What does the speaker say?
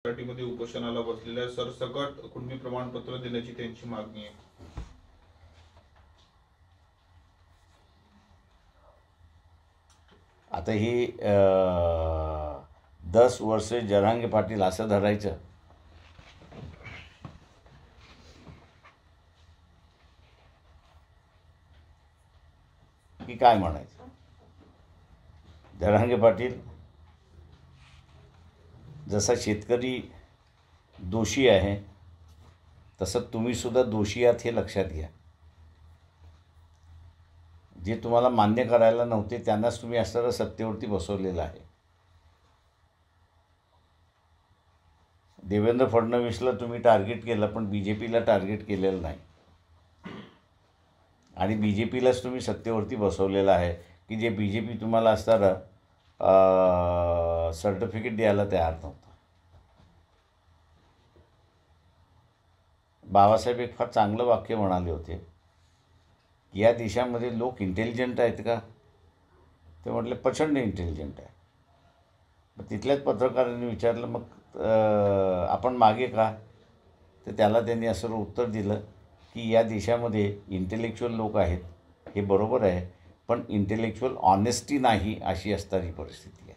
मध्ये उपोषणाला बसलेल्या सरसकट कुणबी प्रमाणपत्र देण्याची त्यांची मागणी आहे. आता ही 10 वर्षे जरांगे पाटील असं धरायचं की काय म्हणायचं? जरांगे पाटील जसा शेतकरी दोषी आहे तसं तुम्हीसुद्धा दोषी आहात हे लक्षात घ्या. जे तुम्हाला मान्य करायला नव्हते त्यांनाच तुम्ही असणारं सत्तेवरती बसवलेलं आहे. देवेंद्र फडणवीसला तुम्ही टार्गेट केलं पण BJPला टार्गेट केलेलं नाही. आणि BJPलाच तुम्ही सत्तेवरती बसवलेलं आहे की जे BJP तुम्हाला असणारं सर्टिफिकेट द्यायला तयार नव्हतं. बाबासाहेब एक फार चांगलं वाक्य म्हणाले होते की या देशामध्ये लोक इंटेलिजंट आहेत का? ते म्हटले प्रचंड इंटेलिजंट आहे. मग तिथल्याच पत्रकारांनी विचारलं मग आपण मागे का? तर त्याला त्यांनी असं उत्तर दिलं की या देशामध्ये इंटेलेक्च्युअल लोक आहेत हे बरोबर आहे पण इंटेलेक्च्युअल ऑनेस्टी नाही अशी असणारी परिस्थिती.